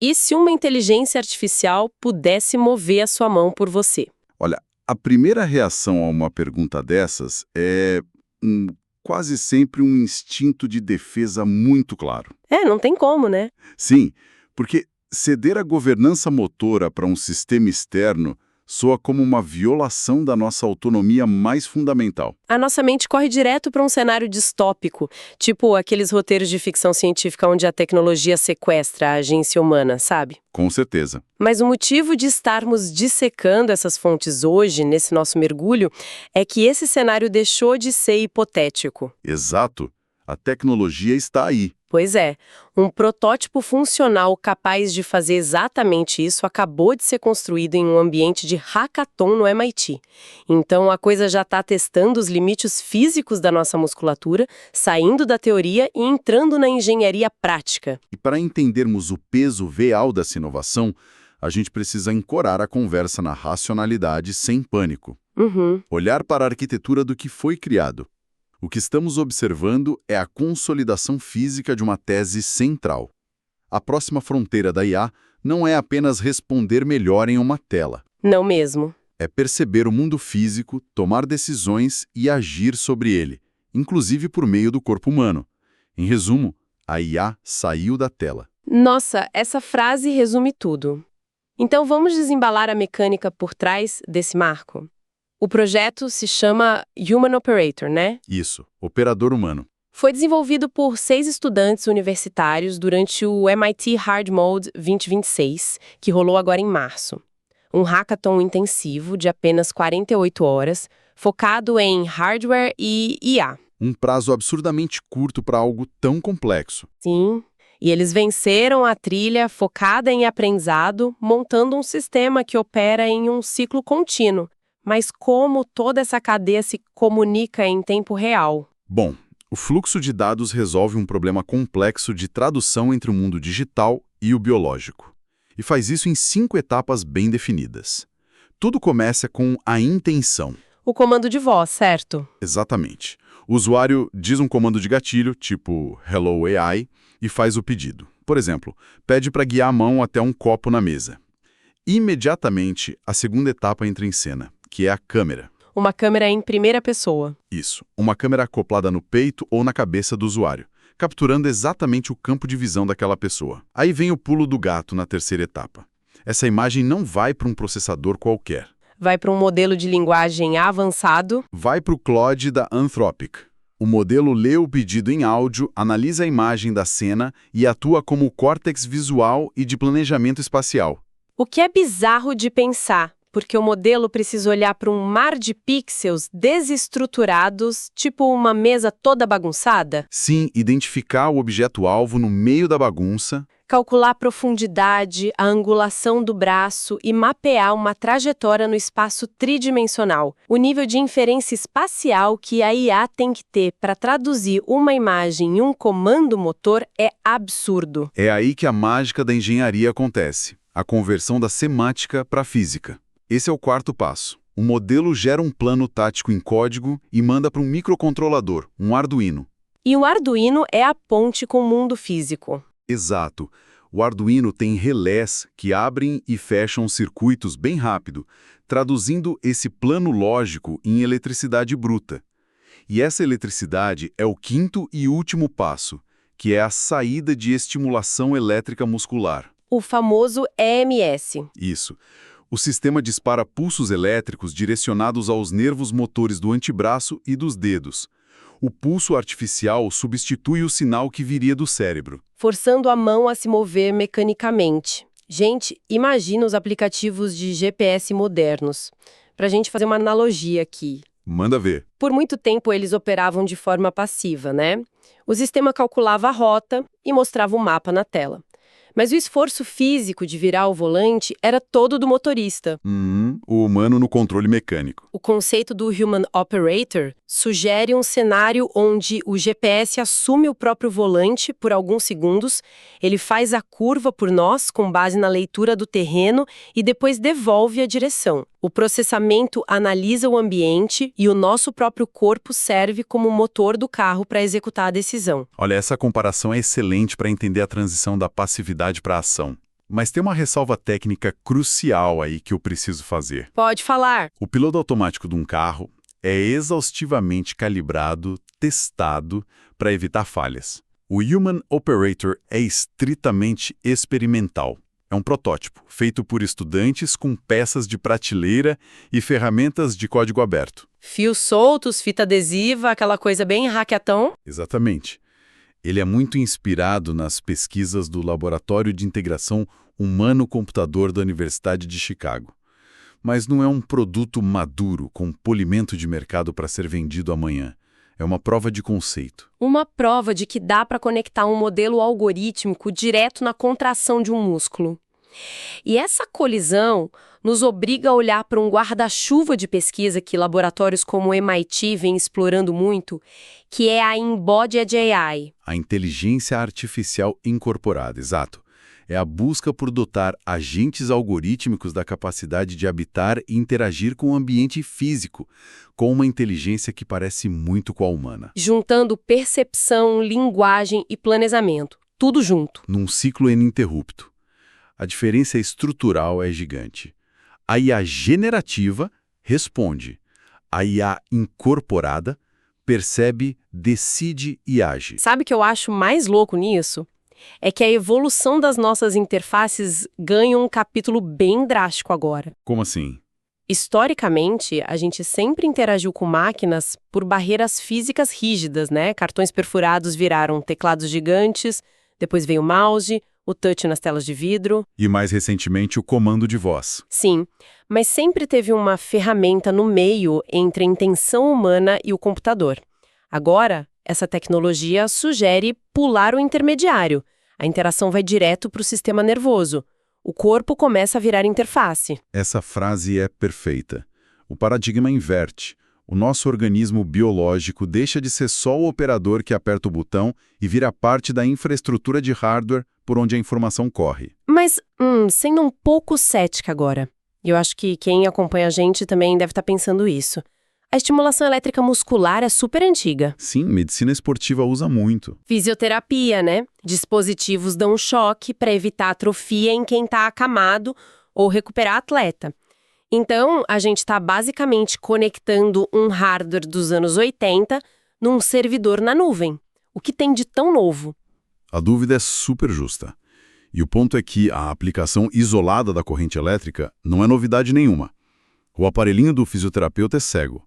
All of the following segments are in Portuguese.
E se uma inteligência artificial pudesse mover a sua mão por você? Olha, a primeira reação a uma pergunta dessas é quase sempre um instinto de defesa muito claro. Não tem como, né? Sim, porque ceder a governança motora para um sistema externo soa como uma violação da nossa autonomia mais fundamental. A nossa mente corre direto para um cenário distópico, tipo aqueles roteiros de ficção científica onde a tecnologia sequestra a agência humana, sabe? Com certeza. Mas o motivo de estarmos dissecando essas fontes hoje, nesse nosso mergulho, é que esse cenário deixou de ser hipotético. Exato. A tecnologia está aí. Pois é, um protótipo funcional capaz de fazer exatamente isso acabou de ser construído em um ambiente de hackathon no MIT. Então a coisa já está testando os limites físicos da nossa musculatura, saindo da teoria e entrando na engenharia prática. E para entendermos o peso real dessa inovação, a gente precisa ancorar a conversa na racionalidade sem pânico. Olhar para a arquitetura do que foi criado. O que estamos observando é a consolidação física de uma tese central. A próxima fronteira da IA não é apenas responder melhor em uma tela. Não mesmo. É perceber o mundo físico, tomar decisões e agir sobre ele, inclusive por meio do corpo humano. Em resumo, a IA saiu da tela. Nossa, essa frase resume tudo. Então vamos desembalar a mecânica por trás desse marco. O projeto se chama Human Operator, né? Isso, operador humano. Foi desenvolvido por 6 estudantes universitários durante o MIT Hard Mode 2026, que rolou agora em março. Um hackathon intensivo de apenas 48 horas, focado em hardware e IA. Um prazo absurdamente curto para algo tão complexo. Sim, e eles venceram a trilha focada em aprendizado, montando um sistema que opera em um ciclo contínuo. Mas como toda essa cadeia se comunica em tempo real? Bom, o fluxo de dados resolve um problema complexo de tradução entre o mundo digital e o biológico. E faz isso em 5 etapas bem definidas. Tudo começa com a intenção. O comando de voz, certo? Exatamente. O usuário diz um comando de gatilho, tipo Hello AI, e faz o pedido. Por exemplo, pede para guiar a mão até um copo na mesa. Imediatamente, a segunda etapa entra em cena, que é a câmera. Uma câmera em primeira pessoa. Isso, uma câmera acoplada no peito ou na cabeça do usuário, capturando exatamente o campo de visão daquela pessoa. Aí vem o pulo do gato na terceira etapa. Essa imagem não vai para um processador qualquer. Vai para um modelo de linguagem avançado. Vai para o Claude da Anthropic. O modelo lê o pedido em áudio, analisa a imagem da cena e atua como córtex visual e de planejamento espacial. O que é bizarro de pensar, porque o modelo precisa olhar para um mar de pixels desestruturados, tipo uma mesa toda bagunçada. Sim, identificar o objeto-alvo no meio da bagunça. Calcular a profundidade, a angulação do braço e mapear uma trajetória no espaço tridimensional. O nível de inferência espacial que a IA tem que ter para traduzir uma imagem em um comando motor é absurdo. É aí que a mágica da engenharia acontece. A conversão da semântica para a física. Esse é o quarto passo. O modelo gera um plano tático em código e manda para um microcontrolador, um Arduino. E o Arduino é a ponte com o mundo físico. Exato. O Arduino tem relés que abrem e fecham circuitos bem rápido, traduzindo esse plano lógico em eletricidade bruta. E essa eletricidade é o quinto e último passo, que é a saída de estimulação elétrica muscular. O famoso EMS. Isso. O sistema dispara pulsos elétricos direcionados aos nervos motores do antebraço e dos dedos. O pulso artificial substitui o sinal que viria do cérebro, Forçando a mão a se mover mecanicamente. Gente, imagina os aplicativos de GPS modernos. Para a gente fazer uma analogia aqui. Manda ver. Por muito tempo eles operavam de forma passiva, né? O sistema calculava a rota e mostrava o mapa na tela. Mas o esforço físico de virar o volante era todo do motorista. O humano no controle mecânico. O conceito do Human Operator sugere um cenário onde o GPS assume o próprio volante por alguns segundos, ele faz a curva por nós com base na leitura do terreno e depois devolve a direção. O processamento analisa o ambiente e o nosso próprio corpo serve como motor do carro para executar a decisão. Olha, essa comparação é excelente para entender a transição da passividade para a ação. Mas tem uma ressalva técnica crucial aí que eu preciso fazer. Pode falar. O piloto automático de um carro é exaustivamente calibrado, testado, para evitar falhas. O Human Operator é estritamente experimental. É um protótipo, feito por estudantes com peças de prateleira e ferramentas de código aberto. Fios soltos, fita adesiva, aquela coisa bem hackathon. Exatamente. Ele é muito inspirado nas pesquisas do Laboratório de Integração Humano-Computador da Universidade de Chicago. Mas não é um produto maduro, com polimento de mercado para ser vendido amanhã. É uma prova de conceito. Uma prova de que dá para conectar um modelo algorítmico direto na contração de um músculo. E essa colisão nos obriga a olhar para um guarda-chuva de pesquisa que laboratórios como o MIT vêm explorando muito, que é a Embodied AI. A inteligência artificial incorporada, exato. É a busca por dotar agentes algorítmicos da capacidade de habitar e interagir com o ambiente físico, com uma inteligência que parece muito com a humana. Juntando percepção, linguagem e planejamento, tudo junto. Num ciclo ininterrupto. A diferença estrutural é gigante. A IA generativa responde. A IA incorporada percebe, decide e age. Sabe o que eu acho mais louco nisso? É que a evolução das nossas interfaces ganha um capítulo bem drástico agora. Como assim? Historicamente, a gente sempre interagiu com máquinas por barreiras físicas rígidas, né? Cartões perfurados viraram teclados gigantes, depois veio o mouse, o touch nas telas de vidro. E mais recentemente o comando de voz. Sim, mas sempre teve uma ferramenta no meio entre a intenção humana e o computador. Agora, essa tecnologia sugere pular o intermediário. A interação vai direto para o sistema nervoso. O corpo começa a virar interface. Essa frase é perfeita. O paradigma inverte. O nosso organismo biológico deixa de ser só o operador que aperta o botão e vira parte da infraestrutura de hardware por onde a informação corre. Mas, sendo um pouco cética agora, eu acho que quem acompanha a gente também deve estar pensando isso. A estimulação elétrica muscular é super antiga. Sim, medicina esportiva usa muito. Fisioterapia, né? Dispositivos dão choque para evitar atrofia em quem está acamado ou recuperar atleta. Então, a gente está basicamente conectando um hardware dos anos 80 num servidor na nuvem. O que tem de tão novo? A dúvida é super justa. E o ponto é que a aplicação isolada da corrente elétrica não é novidade nenhuma. O aparelhinho do fisioterapeuta é cego.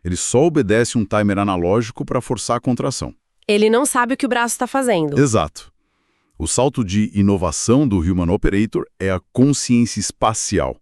Ele só obedece um timer analógico para forçar a contração. Ele não sabe o que o braço está fazendo. Exato. O salto de inovação do Human Operator é a consciência espacial.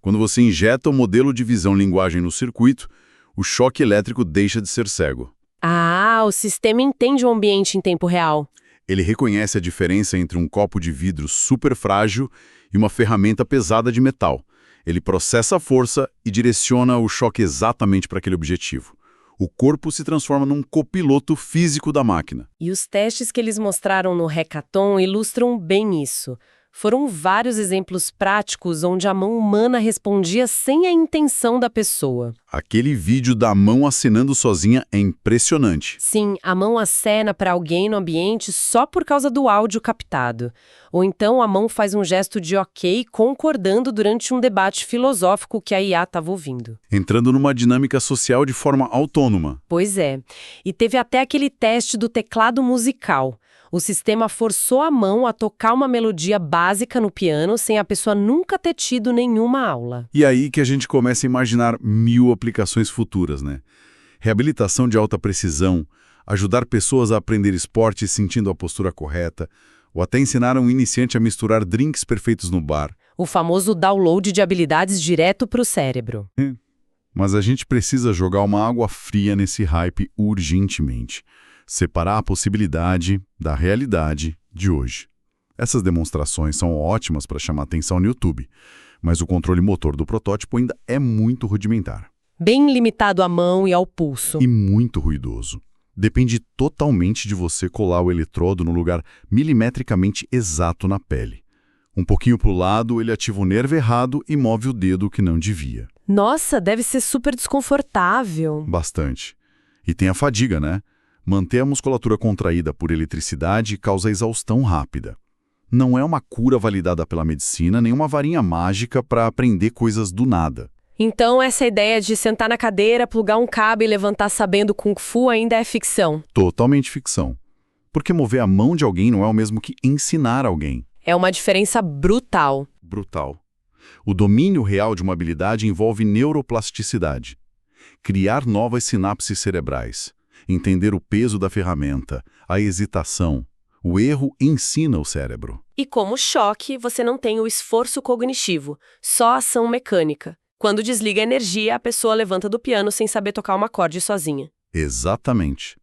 Quando você injeta o modelo de visão-linguagem no circuito, o choque elétrico deixa de ser cego. Ah, o sistema entende o ambiente em tempo real. Ele reconhece a diferença entre um copo de vidro super frágil e uma ferramenta pesada de metal. Ele processa a força e direciona o choque exatamente para aquele objetivo. O corpo se transforma num copiloto físico da máquina. E os testes que eles mostraram no hackathon ilustram bem isso. Foram vários exemplos práticos onde a mão humana respondia sem a intenção da pessoa. Aquele vídeo da mão acenando sozinha é impressionante. Sim, a mão acena para alguém no ambiente só por causa do áudio captado. Ou então a mão faz um gesto de ok concordando durante um debate filosófico que a IA estava ouvindo. Entrando numa dinâmica social de forma autônoma. Pois é. E teve até aquele teste do teclado musical. O sistema forçou a mão a tocar uma melodia básica no piano sem a pessoa nunca ter tido nenhuma aula. E aí que a gente começa a imaginar 1000 aplicações futuras, né? Reabilitação de alta precisão, ajudar pessoas a aprender esporte sentindo a postura correta, ou até ensinar um iniciante a misturar drinks perfeitos no bar. O famoso download de habilidades direto para o cérebro. Mas a gente precisa jogar uma água fria nesse hype urgentemente. Separar a possibilidade da realidade de hoje. Essas demonstrações são ótimas para chamar atenção no YouTube, mas o controle motor do protótipo ainda é muito rudimentar. Bem limitado à mão e ao pulso. E muito ruidoso. Depende totalmente de você colar o eletrodo no lugar milimetricamente exato na pele. Um pouquinho para o lado, ele ativa o nervo errado e move o dedo que não devia. Nossa, deve ser super desconfortável. Bastante. E tem a fadiga, né? Manter a musculatura contraída por eletricidade causa exaustão rápida. Não é uma cura validada pela medicina, nem uma varinha mágica para aprender coisas do nada. Então, essa ideia de sentar na cadeira, plugar um cabo e levantar sabendo Kung Fu ainda é ficção. Totalmente ficção. Porque mover a mão de alguém não é o mesmo que ensinar alguém. É uma diferença brutal. Brutal. O domínio real de uma habilidade envolve neuroplasticidade. Criar novas sinapses cerebrais. Entender o peso da ferramenta, a hesitação. O erro ensina o cérebro. E como choque, você não tem o esforço cognitivo, só ação mecânica. Quando desliga a energia, a pessoa levanta do piano sem saber tocar um acorde sozinha. Exatamente.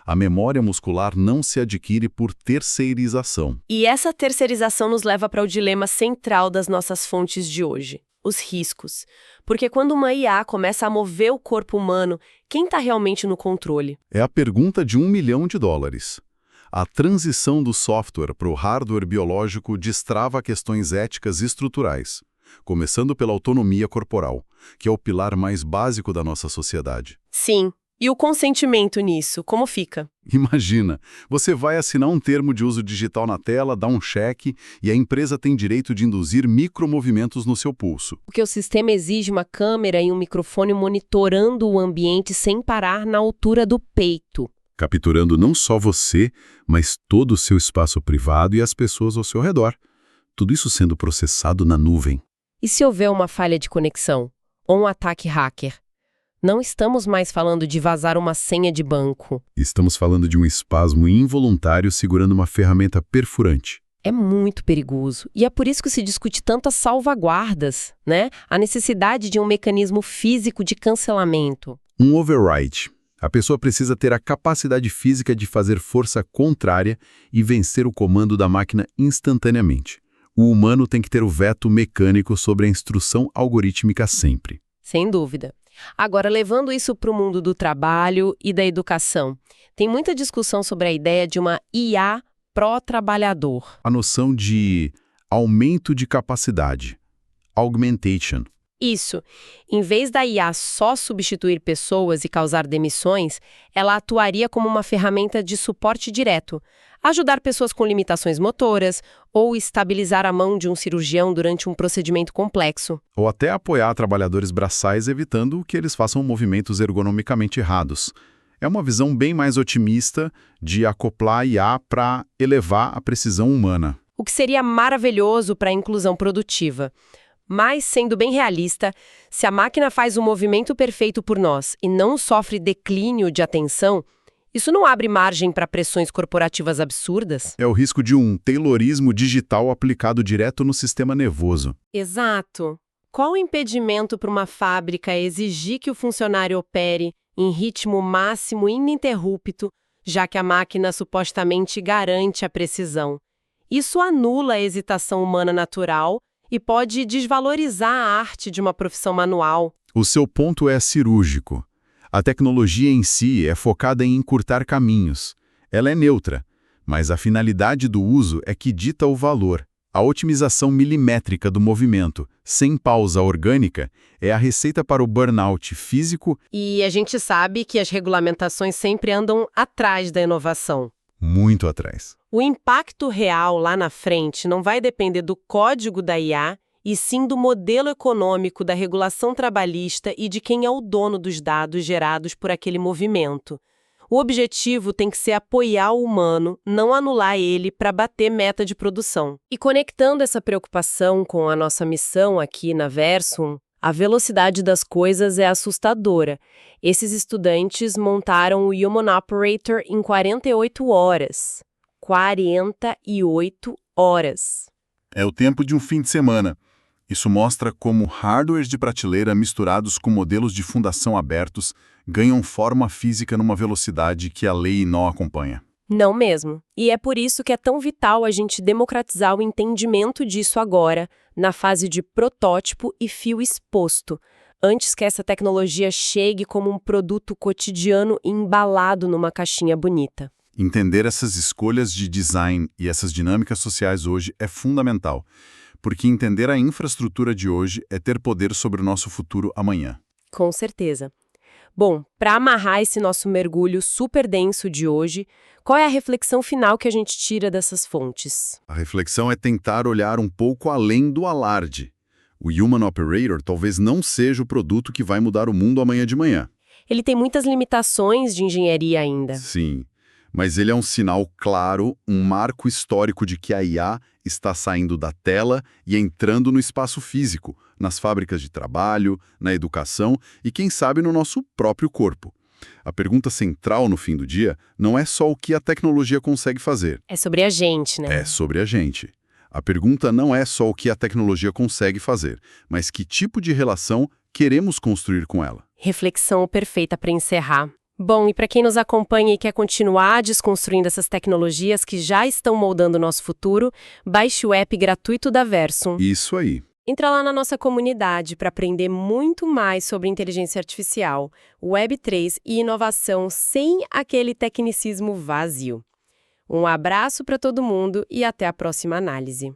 A memória muscular não se adquire por terceirização. E essa terceirização nos leva para o dilema central das nossas fontes de hoje, os riscos. Porque quando uma IA começa a mover o corpo humano, quem está realmente no controle? É a pergunta de $1 milhão. A transição do software para o hardware biológico destrava questões éticas e estruturais, começando pela autonomia corporal, que é o pilar mais básico da nossa sociedade. Sim. E o consentimento nisso, como fica? Imagina, você vai assinar um termo de uso digital na tela, dá um cheque e a empresa tem direito de induzir micromovimentos no seu pulso. Porque o sistema exige uma câmera e um microfone monitorando o ambiente sem parar na altura do peito. Capturando não só você, mas todo o seu espaço privado e as pessoas ao seu redor. Tudo isso sendo processado na nuvem. E se houver uma falha de conexão? Ou um ataque hacker? Não estamos mais falando de vazar uma senha de banco. Estamos falando de um espasmo involuntário segurando uma ferramenta perfurante. É muito perigoso. E é por isso que se discute tantas salvaguardas, né? A necessidade de um mecanismo físico de cancelamento. Um override. A pessoa precisa ter a capacidade física de fazer força contrária e vencer o comando da máquina instantaneamente. O humano tem que ter o veto mecânico sobre a instrução algorítmica sempre. Sem dúvida. Agora, levando isso para o mundo do trabalho e da educação, tem muita discussão sobre a ideia de uma IA pró-trabalhador. A noção de aumento de capacidade, augmentation. Isso. Em vez da IA só substituir pessoas e causar demissões, ela atuaria como uma ferramenta de suporte direto, ajudar pessoas com limitações motoras ou estabilizar a mão de um cirurgião durante um procedimento complexo. Ou até apoiar trabalhadores braçais evitando que eles façam movimentos ergonomicamente errados. É uma visão bem mais otimista de acoplar a IA para elevar a precisão humana. O que seria maravilhoso para a inclusão produtiva. Mas, sendo bem realista, se a máquina faz o movimento perfeito por nós e não sofre declínio de atenção, isso não abre margem para pressões corporativas absurdas? É o risco de um taylorismo digital aplicado direto no sistema nervoso. Exato. Qual o impedimento para uma fábrica exigir que o funcionário opere em ritmo máximo ininterrupto, já que a máquina supostamente garante a precisão? Isso anula a hesitação humana natural e pode desvalorizar a arte de uma profissão manual. O seu ponto é cirúrgico. A tecnologia em si é focada em encurtar caminhos. Ela é neutra, mas a finalidade do uso é que dita o valor. A otimização milimétrica do movimento, sem pausa orgânica, é a receita para o burnout físico. E a gente sabe que as regulamentações sempre andam atrás da inovação. Muito atrás. O impacto real lá na frente não vai depender do código da IA, e sim do modelo econômico da regulação trabalhista e de quem é o dono dos dados gerados por aquele movimento. O objetivo tem que ser apoiar o humano, não anular ele para bater meta de produção. E conectando essa preocupação com a nossa missão aqui na Versum, a velocidade das coisas é assustadora. Esses estudantes montaram o Human Operator em 48 horas. 48 horas. É o tempo de um fim de semana. Isso mostra como hardwares de prateleira misturados com modelos de fundação abertos ganham forma física numa velocidade que a lei não acompanha. Não mesmo. E é por isso que é tão vital a gente democratizar o entendimento disso agora, na fase de protótipo e fio exposto, antes que essa tecnologia chegue como um produto cotidiano embalado numa caixinha bonita. Entender essas escolhas de design e essas dinâmicas sociais hoje é fundamental, porque entender a infraestrutura de hoje é ter poder sobre o nosso futuro amanhã. Com certeza. Bom, para amarrar esse nosso mergulho super denso de hoje, qual é a reflexão final que a gente tira dessas fontes? A reflexão é tentar olhar um pouco além do alarde. O Human Operator talvez não seja o produto que vai mudar o mundo amanhã de manhã. Ele tem muitas limitações de engenharia ainda. Sim, mas ele é um sinal claro, um marco histórico de que a IA está saindo da tela e entrando no espaço físico, nas fábricas de trabalho, na educação e, quem sabe, no nosso próprio corpo. A pergunta central no fim do dia não é só o que a tecnologia consegue fazer. É sobre a gente, né? É sobre a gente. A pergunta não é só o que a tecnologia consegue fazer, mas que tipo de relação queremos construir com ela. Reflexão perfeita para encerrar. Bom, e para quem nos acompanha e quer continuar desconstruindo essas tecnologias que já estão moldando o nosso futuro, baixe o app gratuito da Versum. Isso aí. Entra lá na nossa comunidade para aprender muito mais sobre inteligência artificial, Web3 e inovação sem aquele tecnicismo vazio. Um abraço para todo mundo e até a próxima análise.